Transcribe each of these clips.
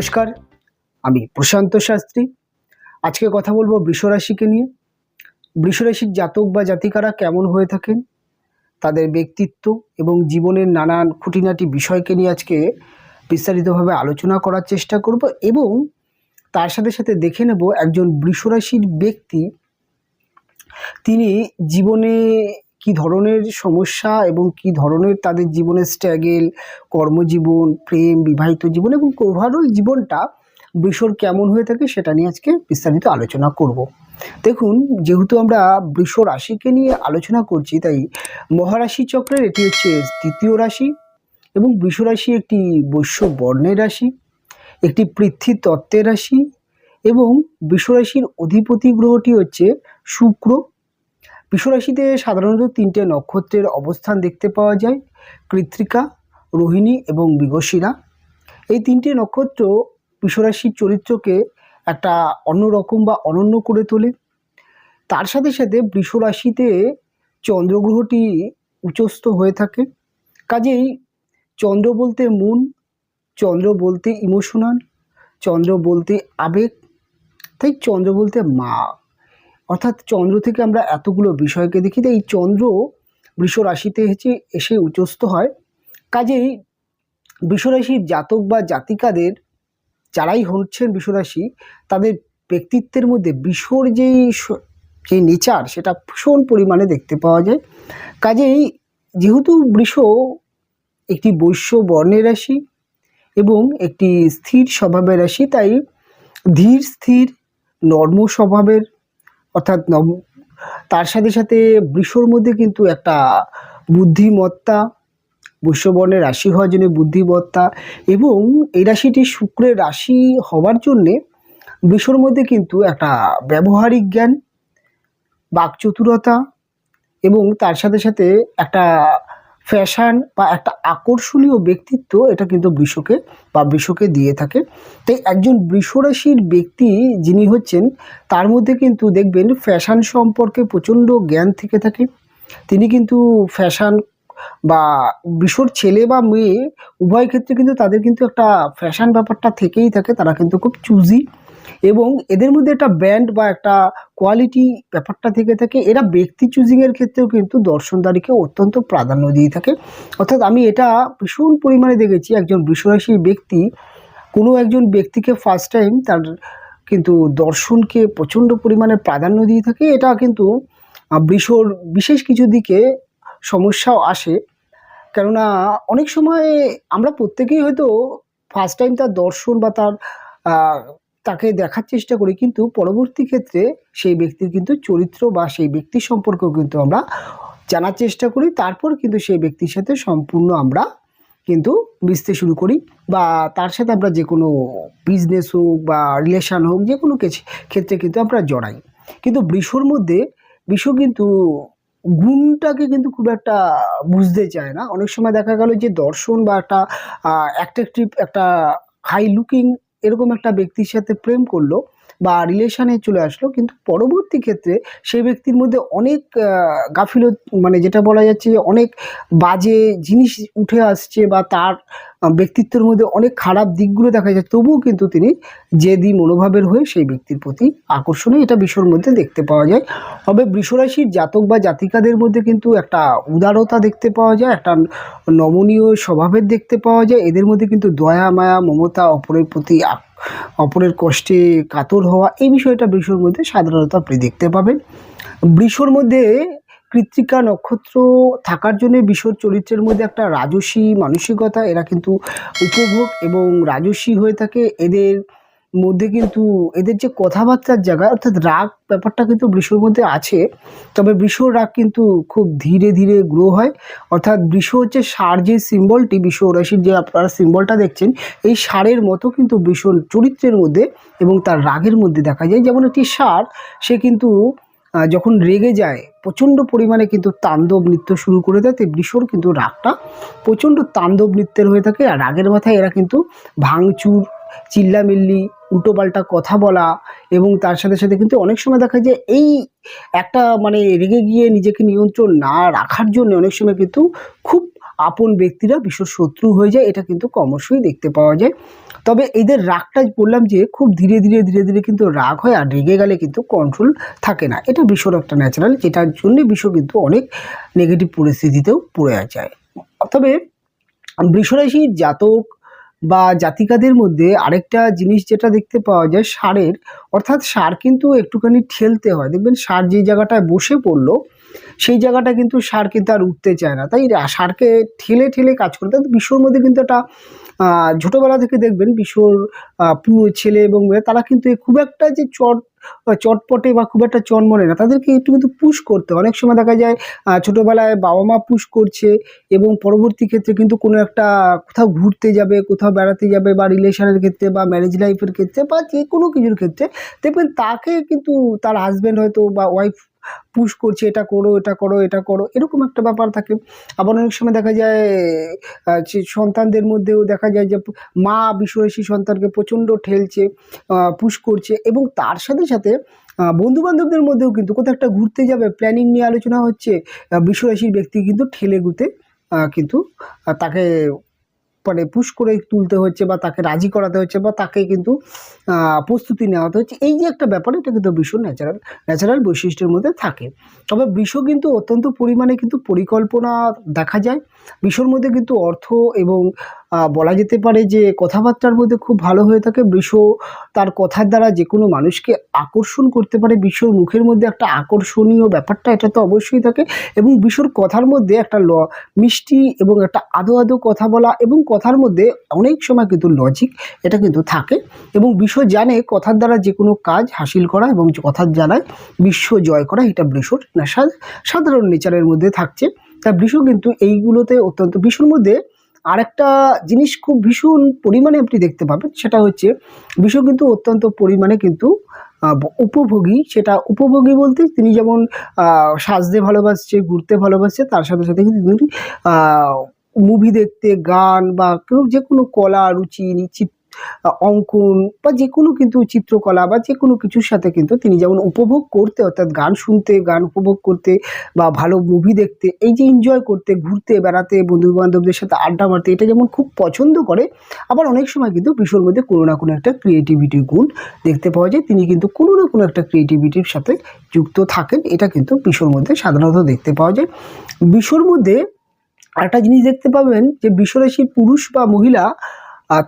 নমস্কার, আমি প্রশান্ত শাস্ত্রী। আজকে কথা বলবো বৃষরাশিকে নিয়ে। বৃষরাশির জাতক বা জাতিকারা কেমন হয়ে থাকেন, তাদের ব্যক্তিত্ব এবং জীবনের নানান খুঁটিনাটি বিষয়কে নিয়ে আজকে বিস্তারিতভাবে আলোচনা করার চেষ্টা করব এবং তার সাথে সাথে দেখে নেব একজন বৃষরাশির ব্যক্তি তিনি জীবনে কি ধরনের সমস্যা এবং কি ধরনের তাদের জীবনের স্ট্রাগল, কর্মজীবন, প্রেম, বিবাহিত জীবন এবং ওভারঅল জীবনটা বৃষর কেমন হয়ে থাকে সেটা নিয়ে আজকে বিস্তারিত আলোচনা করব। দেখুন, যেহেতু আমরা বৃষ রাশিকে নিয়ে আলোচনা করছি, তাই মহারাশি চক্রের এটি হচ্ছে তৃতীয় রাশি এবং বৃষ রাশি একটি বৈশ্য বর্ণের রাশি, একটি পৃথ্বী তত্ত্বের রাশি এবং বৃষ রাশির অধিপতি গ্রহটি হচ্ছে শুক্র। বৃষরাশিতে সাধারণত তিনটে নক্ষত্রের অবস্থান দেখতে পাওয়া যায়: কৃত্তিকা, রোহিণী এবং মৃগশিরা। এই তিনটে নক্ষত্র বৃষরাশির চরিত্রকে একটা অন্যরকম বা অনন্য করে তোলে। তার সাথে সাথে বৃষরাশিতে চন্দ্রগ্রহটি উচ্চস্থ হয়ে থাকে। কাজেই চন্দ্র বলতে মন, চন্দ্র বলতে ইমোশনাল, চন্দ্র বলতে আবেগ, তাই চন্দ্র বলতে মা। অর্থাৎ চন্দ্র থেকে আমরা এতগুলো বিষয়কে দেখি। তাই এই চন্দ্র বৃষ রাশিতে এসে উচ্চস্থ হয়। কাজেই বৃষরাশির জাতক বা জাতিকাদের যারাই হচ্ছেন বৃষরাশি, তাদের ব্যক্তিত্বের মধ্যে বৃষর যে নেচার সেটা ভীষণ পরিমাণে দেখতে পাওয়া যায়। কাজেই যেহেতু বৃষ একটি বৈশ্য বর্ণের রাশি এবং একটি স্থির স্বভাবের রাশি, তাই ধীর স্থির নর্ম স্বভাবের, অর্থাৎ তার সাথে সাথে বৃষর মধ্যে কিন্তু একটা বুদ্ধিমত্তা, বৈশ্যবর্ণের রাশি হওয়ার জন্য বুদ্ধিমত্তা এবং এই রাশিটি শুক্রের রাশি হওয়ার জন্যে বৃষর মধ্যে কিন্তু একটা ব্যবহারিক জ্ঞান, বাকচতুরতা এবং তার সাথে সাথে একটা ফ্যাশন বা একটা আকর্ষণীয় ব্যক্তিত্ব, এটা কিন্তু বৃষকে দিয়ে থাকে। তাই একজন বৃষরাশির ব্যক্তি যিনি হচ্ছেন, তার মধ্যে কিন্তু দেখবেন ফ্যাশন সম্পর্কে প্রচণ্ড জ্ঞান থেকে থাকে। তিনি কিন্তু ফ্যাশন বা বৃষর ছেলে বা মেয়ে উভয় ক্ষেত্রে কিন্তু তাদের কিন্তু একটা ফ্যাশন ব্যাপারটা থেকেই থাকে। তারা কিন্তু খুব চুজি এবং এদের মধ্যে একটা ব্র্যান্ড বা একটা কোয়ালিটি ব্যাপারটা থেকে থাকে। এরা ব্যক্তি চুজিংয়ের ক্ষেত্রেও কিন্তু দর্শনদারিকে অত্যন্ত প্রাধান্য দিয়ে থাকে। অর্থাৎ আমি এটা ভীষণ পরিমাণে দেখেছি, একজন বৃষরাশির ব্যক্তি কোনো একজন ব্যক্তিকে ফার্স্ট টাইম তার কিন্তু দর্শনকে প্রচণ্ড পরিমাণে প্রাধান্য দিয়ে থাকে। এটা কিন্তু বৃষর বিশেষ কিছু দিকে সমস্যাও আসে, কেননা অনেক সময় আমরা প্রত্যেকেই হয়তো ফার্স্ট টাইম তার দর্শন বা তাকে দেখার চেষ্টা করি, কিন্তু পরবর্তী ক্ষেত্রে সেই ব্যক্তির কিন্তু চরিত্র বা সেই ব্যক্তির সম্পর্কেও কিন্তু আমরা জানার চেষ্টা করি। তারপর কিন্তু সেই ব্যক্তির সাথে সম্পূর্ণ আমরা কিন্তু মিশতে শুরু করি বা তার সাথে আমরা যে কোনো বিজনেস হোক বা রিলেশান হোক, যে কোনো ক্ষেত্রে কিন্তু আমরা জড়াই। কিন্তু বৃষর মধ্যে বৃষ কিন্তু গুণটাকে কিন্তু খুব একটা বুঝতে চায় না। অনেক সময় দেখা গেল যে দর্শন বা একটা অ্যাট্রাকটিভ, একটা হাই লুকিং এরকম একটা ব্যক্তির সাথে প্রেম করলো বা রিলেশানে চলে আসলো, কিন্তু পরবর্তী ক্ষেত্রে সেই ব্যক্তির মধ্যে অনেক গাফিলত, মানে যেটা বলা যাচ্ছে যে অনেক বাজে জিনিস উঠে আসছে বা তার ব্যক্তিত্বের মধ্যে অনেক খারাপ দিকগুলো দেখা যায়, তবুও কিন্তু তিনি জেদি মনোভাবের হয়ে সেই ব্যক্তির প্রতি আকর্ষণীয়, এটা বৃষর মধ্যে দেখতে পাওয়া যায়। তবে বৃষরাশির জাতক বা জাতিকাদের মধ্যে কিন্তু একটা উদারতা দেখতে পাওয়া যায়, একটা নমনীয় স্বভাবের দেখতে পাওয়া যায়। এদের মধ্যে কিন্তু দয়া, মায়া, মমতা, অপরের প্রতি অপরের কষ্টে কাতর হওয়া, এই বিষয়টা বৃষর মধ্যে সাধারণত আপনি দেখতে পাবেন। বৃষর মধ্যে কৃত্তিকা নক্ষত্র থাকার জন্য বৃষর চরিত্রের মধ্যে একটা রাজসী মানসিকতা, এরা কিন্তু উপভোগ এবং রাজসী হয়ে থাকে। এদের মধ্যে কিন্তু এদের যে কথাবার্তার জায়গা, অর্থাৎ রাগ ব্যাপারটা কিন্তু বৃষর মধ্যে আছে, তবে বৃষর রাগ কিন্তু খুব ধীরে ধীরে গ্রো হয়। অর্থাৎ বৃষ হচ্ছে ষাঁড়, যে সিম্বলটি বৃষ রাশির যে আপনারা সিম্বলটা দেখছেন, এই ষাঁড়ের মতো কিন্তু বৃষর চরিত্রের মধ্যে এবং তার রাগের মধ্যে দেখা যায়। যেমন একটি ষাঁড়, সে কিন্তু যখন রেগে যায় প্রচণ্ড পরিমাণে কিন্তু তাণ্ডব নৃত্য শুরু করে দেয়। তো বৃষর কিন্তু রাগটা প্রচণ্ড তাণ্ডব নৃত্যের হয়ে থাকে। আর রাগের মাথায় এরা কিন্তু ভাঙচুর, চিল্লামিল্লি, উল্টোপাল্টা কথা বলা এবং তার সাথে সাথে কিন্তু অনেক সময় দেখা যায় এই একটা মানে রেগে গিয়ে নিজেকে নিয়ন্ত্রণ না রাখার জন্য অনেক সময় কিন্তু খুব আপন ব্যক্তিরা বৃষর শত্রু হয়ে যায়, এটা কিন্তু ক্রমশই দেখতে পাওয়া যায়। তবে এদের রাগটা বললাম যে খুব ধীরে ধীরে কিন্তু রাগ হয়, আর রেগে গেলে কিন্তু কন্ট্রোল থাকে না। এটা বৃষর একটা ন্যাচারাল, যেটার জন্য বৃষ কিন্তু অনেক নেগেটিভ পরিস্থিতিতেও পড়ে যায়। তবে বৃষরাশির জাতক বা জাতিকাদের মধ্যে আরেকটা জিনিস যেটা দেখতে পাওয়া যায় ষাঁড়ের, অর্থাৎ ষাঁড় কিন্তু একটুখানি ঠেলতে হয়। দেখবেন ষাঁড় যে জায়গাটায় বসে পড়লো সেই জায়গাটা কিন্তু ষাঁড় কিন্তু আর উঠতে চায় না, তাই ষাঁড়কে ঠেলে ঠেলে কাজ করতে হয়। বিশ্বর মধ্যে কিন্তু একটা ছোটোবেলা থেকে দেখবেন বিশ্বর ছেলে এবং মেয়ে তারা কিন্তু খুব একটা যে চটপটে বা খুব একটা চনমনে না, তাদেরকে একটু কিন্তু পুশ করতে হয়। অনেক সময় দেখা যায় ছোটোবেলায় বাবা মা পুশ করছে এবং পরবর্তী ক্ষেত্রে কিন্তু কোনো একটা কোথাও ঘুরতে যাবে, কোথাও বেড়াতে যাবে, বা রিলেশনের ক্ষেত্রে বা ম্যারেজ লাইফের ক্ষেত্রে বা যে কোনো কিছুর ক্ষেত্রে দেখবেন তাকে কিন্তু তার হাজব্যান্ড হয়তো বা ওয়াইফ পুশ করছে, এটা করো এটা করো এটা করো, এরকম একটা ব্যাপার থাকে। আবার অনেক সময় দেখা যায় যে সন্তানদের মধ্যেও দেখা যায় যে মা বৃষরাশি সন্তানকে প্রচণ্ড ঠেলছে, পুশ করছে, এবং তার সাথে সাথে বন্ধু বান্ধবদের মধ্যেও কিন্তু কোথাও একটা ঘুরতে যাবে প্ল্যানিং নিয়ে আলোচনা হচ্ছে, বৃষরাশির ব্যক্তি কিন্তু ঠেলে গুতে কিন্তু তাকে মানে পুশ করে তুলতে হচ্ছে, বা তাকে রাজি করাতে হচ্ছে, বা তাকে কিন্তু প্রস্তুতি নেওয়াতে হচ্ছে। এই যে একটা ব্যাপার, এটা কিন্তু বৃষ ন্যাচারাল বৈশিষ্ট্যের মধ্যে থাকে। তবে বৃষ কিন্তু অত্যন্ত পরিমাণে কিন্তু পরিকল্পনা দেখা যায়। বৃষর মধ্যে কিন্তু অর্থ এবং বলা যেতে পারে যে কথাবার্তার মধ্যে খুব ভালো হয়ে থাকে। বৃষ তার কথার দ্বারা যে কোনো মানুষকে আকর্ষণ করতে পারে। বৃষর মুখের মধ্যে একটা আকর্ষণীয় ব্যাপারটা এটা তো অবশ্যই থাকে, এবং বৃষর কথার মধ্যে একটা মিষ্টি এবং একটা আদো আদো কথা বলা, এবং কথার মধ্যে অনেক সময় কিন্তু লজিক এটা কিন্তু থাকে, এবং বৃষ জানে কথার দ্বারা যে কোনো কাজ হাসিল করা এবং কথার দ্বারায় বিশ্ব জয় করা, এটা বৃষর সাধারণ নেচারের মধ্যে থাকছে। তা বৃষ কিন্তু এইগুলোতে অত্যন্ত, বৃষর মধ্যে আরেকটা জিনিস খুব ভীষণ পরিমাণে আপনি দেখতে পাবেন, সেটা হচ্ছে বৃষ কিন্তু অত্যন্ত পরিমাণে কিন্তু উপভোগী। সেটা উপভোগী বলতে তিনি যেমন সাজতে ভালোবাসছে, ঘুরতে ভালোবাসছে, তার সাথে সাথে কিন্তু তিনি মুভি দেখতে, গান বা যে কোনো কলা রুচি অঙ্কন বা যে কোনো কিন্তু চিত্রকলা বা যে কোনো কিছুর সাথে কিন্তু তিনি যেমন উপভোগ করতে, অর্থাৎ গান শুনতে, গান উপভোগ করতে বা ভালো মুভি দেখতে, এই যে এনজয় করতে, ঘুরতে বেড়াতে, বন্ধু বান্ধবদের সাথে আড্ডা মারতে, এটা যেমন খুব পছন্দ করে, আবার অনেক সময় কিন্তু বৃষর মধ্যে কোনো না কোনো একটা ক্রিয়েটিভিটির গুণ দেখতে পাওয়া যায়। তিনি কিন্তু কোনো না কোনো একটা ক্রিয়েটিভিটির সাথে যুক্ত থাকেন, এটা কিন্তু বৃষর মধ্যে সাধারণত দেখতে পাওয়া যায়। বৃষর মধ্যে আরেকটা জিনিস দেখতে পাবেন যে বৃষরাশির পুরুষ বা মহিলা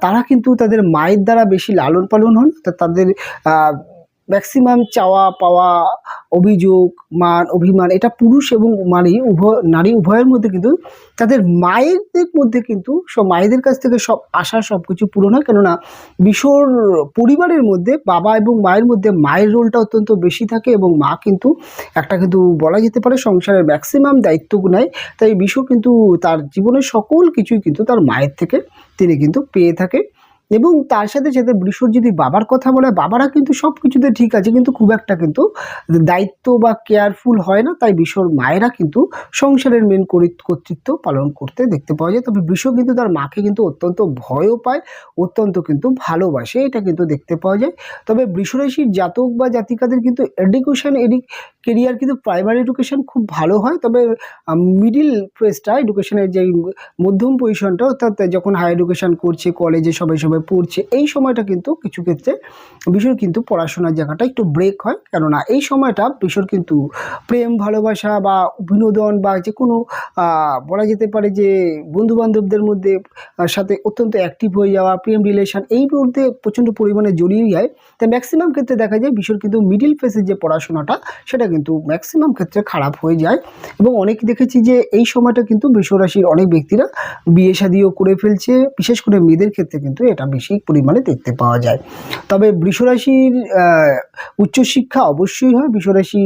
তারা কিন্তু তাদের মায়ের দ্বারা বেশি লালন পালন হন। তাদের ম্যাক্সিমাম চাওয়া পাওয়া, অভিযোগ, মান অভিমান, এটা পুরুষ এবং নারী উভয়ের মধ্যে কিন্তু তাদের মায়েদের মধ্যে কিন্তু সব মায়েদের কাছ থেকে সব আশা সব কিছু পূরণ হয়। কেননা বৃষর পরিবারের মধ্যে বাবা এবং মায়ের মধ্যে মায়ের রোলটা অত্যন্ত বেশি থাকে, এবং মা কিন্তু একটা কিন্তু বলা যেতে পারে সংসারের ম্যাক্সিমাম দায়িত্ব নেয়। তাই বৃষ কিন্তু তার জীবনের সকল কিছুই কিন্তু তার মায়ের থেকে তিনি কিন্তু পেয়ে থাকে। এবং তার সাথে সাথে বৃষর যদি বাবার কথা বলে, বাবারা কিন্তু সব কিছুতে ঠিক আছে, কিন্তু খুব একটা কিন্তু দায়িত্ব বা কেয়ারফুল হয় না। তাই বৃষর মায়েরা কিন্তু সংসারের মেন কর্তৃত্ব পালন করতে দেখতে পাওয়া যায়। তবে বৃষ কিন্তু তার মাকে কিন্তু অত্যন্ত ভয়ও পায়, অত্যন্ত কিন্তু ভালোবাসে, এটা কিন্তু দেখতে পাওয়া যায়। তবে বৃষরাশির জাতক বা জাতিকাদের কিন্তু কেরিয়ার কিন্তু প্রাইমারি এডুকেশন খুব ভালো হয়। তবে মিডিল ফেজটা এডুকেশনের যে মধ্যম পজিশনটা, অর্থাৎ যখন হায়ার এডুকেশন করছে, কলেজে সবাই পড়ছে, এই সময়টা কিন্তু কিছু ক্ষেত্রে বৃষর কিন্তু পড়াশোনার জায়গাটা একটু ব্রেক হয়। কেননা এই সময়টা বৃষর কিন্তু প্রেম ভালোবাসা বা বিনোদন বা যে কোনো বলা যেতে পারে যে বন্ধু বান্ধবদের মধ্যে সাথে অত্যন্ত অ্যাক্টিভ হয়ে যাওয়া, প্রেম রিলেশন এই মধ্যে প্রচণ্ড পরিমাণে জড়িয়ে যায়। তাই ম্যাক্সিমাম ক্ষেত্রে দেখা যায় বৃষর কিন্তু মিডিল ফেজের যে পড়াশোনাটা সেটা কিন্তু ম্যাক্সিমাম ক্ষেত্রে খারাপ হয়ে যায়, এবং অনেক দেখেছি যে এই সময়টা কিন্তু বৃষ রাশির অনেক ব্যক্তিরা বিয়ে শাদিও করে ফেলছে, বিশেষ করে মেয়েদের ক্ষেত্রে কিন্তু এটা বেশি পরিমাণে দেখতে পাওয়া যায়। তবে বৃষরাশির উচ্চশিক্ষা অবশ্যই হয়, বৃষরাশি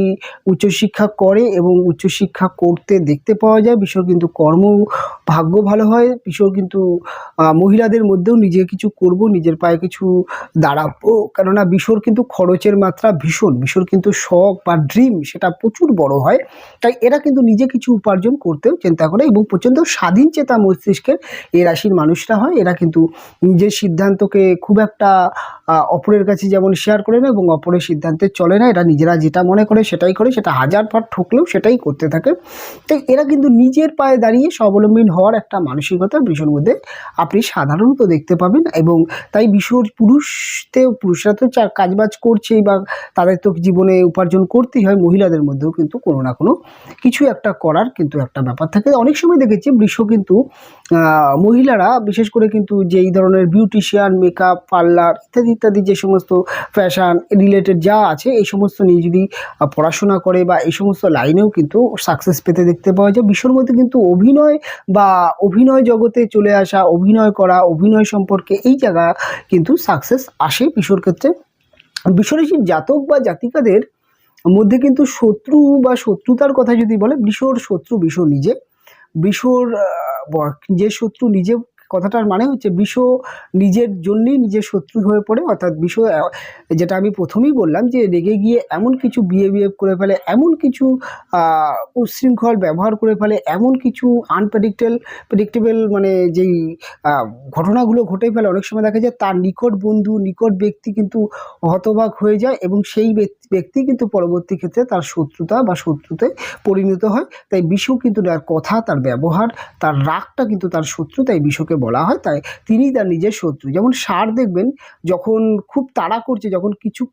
উচ্চশিক্ষা করে এবং উচ্চশিক্ষা করতে দেখতে পাওয়া যায়। বৃষর কিন্তু কর্ম ভাগ্য ভালো হয়, বৃষর কিন্তু মহিলাদের মধ্যেও নিজে কিছু করব, নিজের পায়ে কিছু দাঁড়াবো, কেননা বৃষর কিন্তু খরচের মাত্রা ভীষণ, বৃষর কিন্তু শখ বা ড্রিম সেটা প্রচুর বড় হয়। তাই এরা কিন্তু নিজে কিছু উপার্জন করতেও চিন্তা করে, এবং প্রচণ্ড স্বাধীন চেতা মস্তিষ্কের এই রাশির মানুষরা হয়। এরা কিন্তু নিজের সিদ্ধান্তকে খুব একটা অপরের কাছে যেমন শেয়ার করে না এবং অপরের সিদ্ধান্তে চলে না, এরা নিজেরা যেটা মনে করে সেটাই করে, সেটা হাজার বার ঠকলেও সেটাই করতে থাকে। তো এরা কিন্তু নিজের পায়ে দাঁড়িয়ে স্বাবলম্বী হওয়ার একটা মানসিকতা বৃষর মধ্যে আপনি সাধারণত দেখতে পাবেন। এবং তাই বৃষর পুরুষরা তো কাজবাজ করছেই বা তাদের তো জীবনে উপার্জন করতেই হয়, মহিলাদের মধ্যেও কিন্তু কোনো না কোনো কিছু একটা করার কিন্তু একটা ব্যাপার থাকে। অনেক সময় দেখেছি বৃষ কিন্তু মহিলারা বিশেষ করে কিন্তু যেই ধরনের বিউটিশিয়ান, মেকআপ পার্লার ইত্যাদি ইত্যাদি যে সমস্ত ফ্যাশন রিলেটেড যা আছে এই সমস্ত নিয়ে যদি পড়াশোনা করে বা এই সমস্ত লাইনেও কিন্তু সাকসেস পেতে দেখতে পাওয়া যায়। বৃষর মধ্যে কিন্তু অভিনয় বা অভিনয় জগতে চলে আসা, অভিনয় করা, অভিনয় সম্পর্কে এই জায়গা কিন্তু সাকসেস আসে বৃষর ক্ষেত্রে। বৃষরাশির জাতক বা জাতিকাদের মধ্যে কিন্তু শত্রু বা শত্রুতার কথা যদি বলে, বৃষর শত্রু বৃষ নিজে। বৃষর যে শত্রু নিজে কথাটার মানে হচ্ছে বৃষ নিজের জন্যেই নিজের শত্রু হয়ে পড়ে। অর্থাৎ বৃষ যেটা আমি প্রথমেই বললাম যে রেগে গিয়ে এমন কিছু বিহেভিয়ার করে ফেলে, এমন কিছু উচ্ছৃঙ্খল ব্যবহার করে ফেলে, এমন কিছু প্রেডিক্টেবল মানে যেই ঘটনাগুলো ঘটে ফেলে, অনেক সময় দেখা যায় তার নিকট বন্ধু, নিকট ব্যক্তি কিন্তু হতবাক হয়ে যায় এবং সেই ব্যক্তি কিন্তু পরবর্তী ক্ষেত্রে তার শত্রুতা বা শত্রুতে পরিণত হয়। তাই বৃষ কিন্তু তার কথা, তার ব্যবহার, তার রাগটা কিন্তু তার শত্রু, তাই বৃষকে বলা হয় তাই তিনি তার নিজের শত্রু। যেমন ষাঁড় দেখবেন যখন খুব তাড়া করছে, যখন কিছু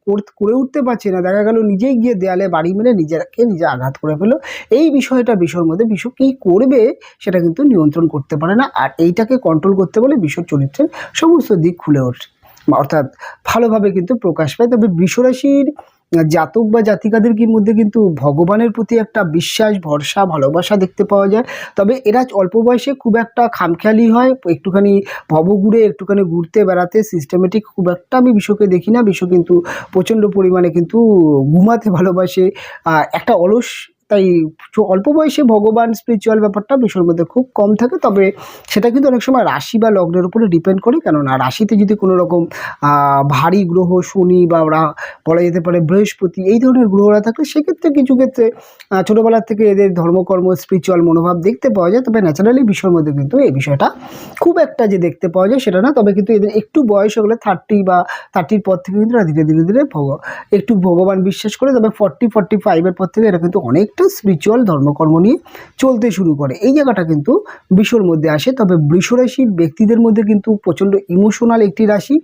করে উঠতে পারছে না, দেখা গেল নিজেই গিয়ে দেয়ালে বাড়ি মেরে নিজে আঘাত করে ফেলো। এই বিষয়টা বৃষর মধ্যে, বৃষ কী করবে সেটা কিন্তু নিয়ন্ত্রণ করতে পারে না, আর এইটাকে কন্ট্রোল করতে বলে বৃষর চরিত্রের সমস্ত দিক খুলে ওঠে, অর্থাৎ ভালোভাবে কিন্তু প্রকাশ পায়। তবে বৃষরাশির জাতক বা জাতিকাদের মধ্যে কিন্তু ভগবানের প্রতি একটা বিশ্বাস, ভরসা, ভালোবাসা দেখতে পাওয়া যায়। তবে এরা অল্প বয়সে খুব একটা খামখেয়ালি হয়, একটুখানি ভবঘুরে, একটুখানি ঘুরতে বেড়াতে সিস্টেমেটিক খুব একটা আমি বৃষকে দেখি না। বৃষ কিন্তু প্রচণ্ড পরিমাণে কিন্তু ঘুমাতে ভালোবাসে, একটা অলস, তাই অল্প বয়সে ভগবান স্পিরিচুয়াল ব্যাপারটা বৃষর মধ্যে খুব কম থাকে। তবে সেটা কিন্তু অনেক সময় রাশি বা লগ্নের উপরে ডিপেন্ড করে, কেননা রাশিতে যদি কোনো রকম ভারী গ্রহ শনি বা বলা যেতে পারে বৃহস্পতি এই ধরনের গ্রহরা থাকলে সেক্ষেত্রে কিছু ক্ষেত্রে ছোটোবেলার থেকে এদের ধর্মকর্ম, স্পিরিচুয়াল মনোভাব দেখতে পাওয়া যায়। তবে ন্যাচারালি বৃষর মধ্যে কিন্তু এই বিষয়টা খুব একটা যে দেখতে পাওয়া যায় সেটা না। তবে কিন্তু এদের একটু বয়স হলে 30 বা 30-র পর থেকে কিন্তু ধীরে ধীরে ধীরে একটু ভগবান বিশ্বাস করে। তবে 40-45-এর পর থেকে এরা কিন্তু অনেকটা স্পিরিচুয়াল ধর্মকর্ম নিয়ে চলতে শুরু করে, এই জায়গাটা কিন্তু বৃষর মধ্যে আসে। তবে বৃষরাশির ব্যক্তিদের মধ্যে কিন্তু প্রচণ্ড ইমোশনাল একটি রাশি।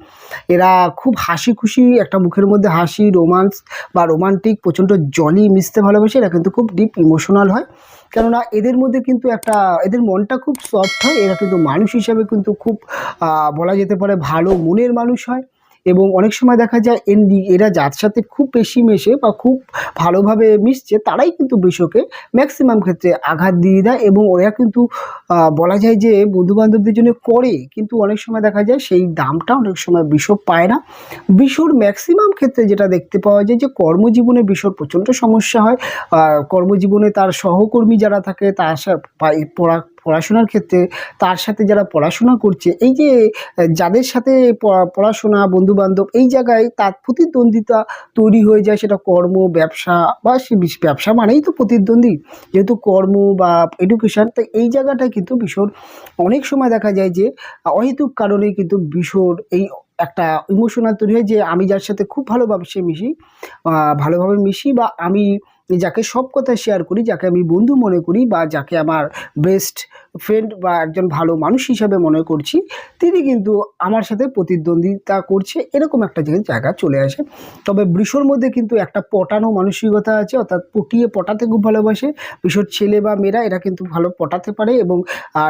এরা খুব হাসি খুশি, একটা মুখের মধ্যে হাসি, রোমান্স বা রোমান্টিক, প্রচণ্ড জলি মিশতে ভালোবাসে। এরা কিন্তু খুব ডিপ ইমোশনাল হয়, কেননা এদের মধ্যে কিন্তু একটা, এদের মনটা খুব সফট হয়। এরা কিন্তু মানুষ হিসাবে কিন্তু খুব বলা যেতে পারে ভালো মনের মানুষ হয়। এবং অনেক সময় দেখা যায় এরা যার সাথে খুব বেশি মেশে বা খুব ভালোভাবে মিশছে তারাই কিন্তু বৃষকে ম্যাক্সিমাম ক্ষেত্রে আঘাত দিয়ে দেয়। এবং ওরা কিন্তু বলা যায় যে বন্ধুবান্ধবদের জন্য করে, কিন্তু অনেক সময় দেখা যায় সেই দামটা অনেক সময় বৃষ পায় না। বৃষর ম্যাক্সিমাম ক্ষেত্রে যেটা দেখতে পাওয়া যায় যে কর্মজীবনে বৃষর প্রচণ্ড সমস্যা হয়। কর্মজীবনে তার সহকর্মী যারা থাকে তার সাথে পড়াশোনার ক্ষেত্রে তার সাথে যারা পড়াশোনা করছে, এই যে যাদের সাথে পড়াশোনা, বন্ধুবান্ধব, এই জায়গায় তার প্রতিদ্বন্দ্বিতা তৈরি হয়ে যায়। সেটা কর্ম, ব্যবসা বা ব্যবসা মানেই তো প্রতিদ্বন্দ্বী, যেহেতু কর্ম বা এডুকেশান, তাই এই জায়গাটায় কিন্তু বৃষর অনেক সময় দেখা যায় যে অহেতুক কারণেই কিন্তু বৃষর এই একটা ইমোশনাল তৈরি হয় যে আমি যার সাথে খুব ভালোভাবে মিশি বা আমি যাকে সব কথা শেয়ার করি, যাকে আমি বন্ধু মনে করি বা যাকে আমার বেস্ট ফ্রেন্ড বা একজন ভালো মানুষ হিসাবে মনে করছি, তিনি কিন্তু আমার সাথে প্রতিদ্বন্দ্বিতা করছে, এরকম একটা জায়গা চলে আসে। তবে বৃষর মধ্যে কিন্তু একটা পটানো মানসিকতা আছে, অর্থাৎ পটাতে খুব ভালোবাসে। বৃষর ছেলে বা মেয়েরা এরা কিন্তু ভালো পটাতে পারে এবং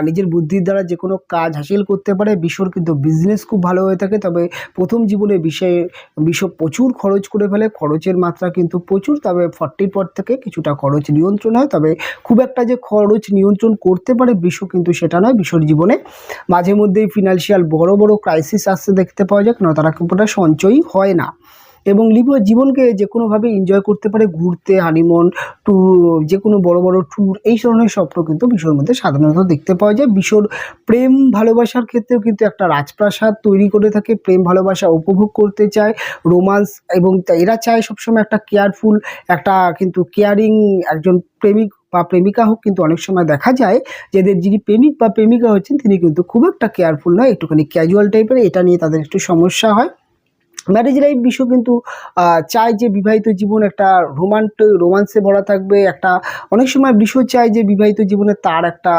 নিজের বুদ্ধির দ্বারা যে কোনো কাজ হাসিল করতে পারে। বৃষর কিন্তু বিজনেস খুব ভালো হয়ে থাকে। তবে প্রথম জীবনে বৃষ প্রচুর খরচ করে ফেলে, খরচের মাত্রা কিন্তু প্রচুর। তবে 40-র পর থেকে কিছুটা খরচ নিয়ন্ত্রণ হয়, তবে খুব একটা যে খরচ নিয়ন্ত্রণ করতে পারে বৃষ কিন্তু সেটা নয়। বৃষর জীবনে মাঝে মধ্যেই ফিনান্সিয়াল বড় বড় ক্রাইসিস আসতে দেখতে পাওয়া যায়, কেন তারা খুব একটা সঞ্চয়ই হয় না। এবং জীবনকে যে কোনোভাবে এনজয় করতে পারে, ঘুরতে, হানিমুন, ট্যুর, যে কোনো বড় বড় ট্যুর, এই ধরনের স্বপ্ন কিন্তু বৃষর মধ্যে সাধারণত দেখতে পাওয়া যায়। বৃষর প্রেম ভালোবাসার ক্ষেত্রেও কিন্তু একটা রাজপ্রাসাদ তৈরি করে থাকে, প্রেম ভালোবাসা উপভোগ করতে চায়, রোমান্স, এবং এরা চায় সবসময় একটা কেয়ারফুল, একটা কিন্তু কেয়ারিং একজন প্রেমিক বা প্রেমিকা হোক। কিন্তু অনেক সময় দেখা যায় যে যিনি প্রেমিক বা প্রেমিকা হচ্ছেন তিনি কিন্তু খুব একটা কেয়ারফুল নয়, একটুখানি ক্যাজুয়াল টাইপের, এটা নিয়ে তাদের একটু সমস্যা হয়। ম্যারেজ লাইফ বিষয় কিন্তু চায় যে বিবাহিত জীবন একটা রোমান্সে ভরা থাকবে, একটা অনেক সময় বিষয় চায় যে বিবাহিত জীবনে তার একটা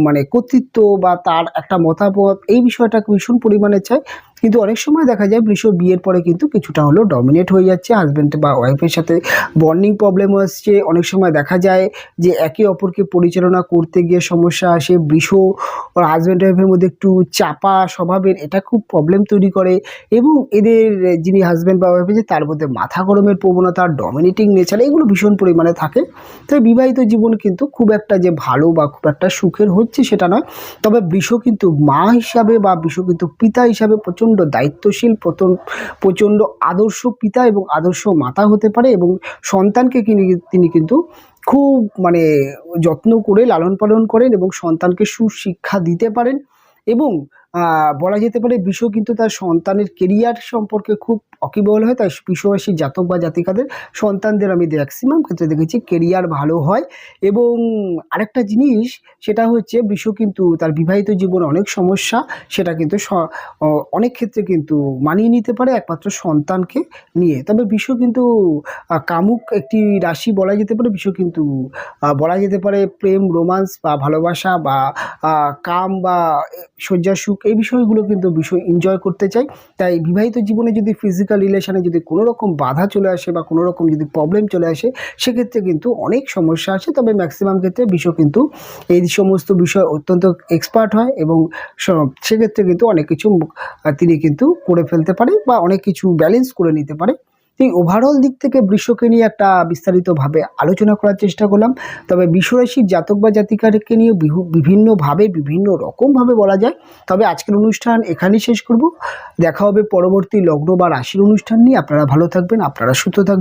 মানে কর্তৃত্ব বা তার একটা মতামত, এই বিষয়টা ভীষণ পরিমাণে চায়। কিন্তু অনেক সময় দেখা যায় বৃষ বিয়ের পরে কিন্তু কিছুটা হলেও ডমিনেট হয়ে যাচ্ছে হাজব্যান্ড বা ওয়াইফের সাথে, বন্ডিং প্রবলেম আসছে। অনেক সময় দেখা যায় যে একে অপরকে পরিচালনা করতে গিয়ে সমস্যা আসে। বৃষ ওর হাজব্যান্ড ওয়াইফের মধ্যে একটু চাপা স্বভাবের, এটা খুব প্রবলেম তৈরি করে। এবং এদের যিনি হাজব্যান্ড বা ওয়াইফ আছে তার মধ্যে মাথা গরমের প্রবণতা, ডমিনেটিং নেচার, এগুলো ভীষণ পরিমাণে থাকে। তো বিবাহিত জীবন কিন্তু খুব একটা যে ভালো বা খুব একটা সুখের হচ্ছে সেটা নয়। তবে বৃষ কিন্তু মা হিসাবে বা বৃষ কিন্তু পিতা হিসাবে প্রচণ্ড দায়িত্বশীল, প্রচণ্ড আদর্শ পিতা এবং আদর্শ মাতা হতে পারে, এবং সন্তানকে তিনি কিন্তু খুব মানে যত্ন করে লালন পালন করেন এবং সন্তানকে সুশিক্ষা দিতে পারেন। এবং বলা যেতে পারে বৃষ কিন্তু তার সন্তানের কেরিয়ার সম্পর্কে খুব ওয়াকিবহাল হয়। তাই বৃষ রাশির জাতক বা জাতিকাদের সন্তানদের আমি ম্যাক্সিমাম ক্ষেত্রে দেখেছি কেরিয়ার ভালো হয়। এবং আরেকটা জিনিস সেটা হচ্ছে বৃষ কিন্তু তার বিবাহিত জীবনে অনেক সমস্যা, সেটা কিন্তু অনেক ক্ষেত্রে কিন্তু মানিয়ে নিতে পারে একমাত্র সন্তানকে নিয়ে। তবে বৃষ কিন্তু কামুক একটি রাশি বলা যেতে পারে। বৃষ কিন্তু বলা যেতে পারে প্রেম, রোমান্স বা ভালোবাসা বা কাম বা শয্যা সুখ, এই বিষয়গুলো কিন্তু বিষয় এনজয় করতে চাই। তাই বিবাহিত জীবনে যদি ফিজিক্যাল রিলেশনে যদি কোনো রকম বাধা চলে আসে বা কোনো রকম যদি প্রবলেম চলে আসে, সেক্ষেত্রে কিন্তু অনেক সমস্যা আসে। তবে ম্যাক্সিমাম ক্ষেত্রে বৃষ কিন্তু এই সমস্ত বিষয় অত্যন্ত এক্সপার্ট হয় এবং সেক্ষেত্রে কিন্তু অনেক কিছু তিনি কিন্তু করে ফেলতে পারে বা অনেক কিছু ব্যালেন্স করে নিতে পারে। এই ওভারঅল দিক থেকে বৃষকে নিয়ে একটা বিস্তারিতভাবে আলোচনা করার চেষ্টা করলাম। তবে বৃষরাশির জাতক বা জাতিকাকে নিয়ে বিভিন্নভাবে বিভিন্ন রকমভাবে বলা যায়। তবে আজকের অনুষ্ঠান এখানেই শেষ করব। দেখা হবে পরবর্তী লগ্ন বা রাশির অনুষ্ঠান নিয়ে। আপনারা ভালো থাকবেন, আপনারা সুস্থ থাকবেন।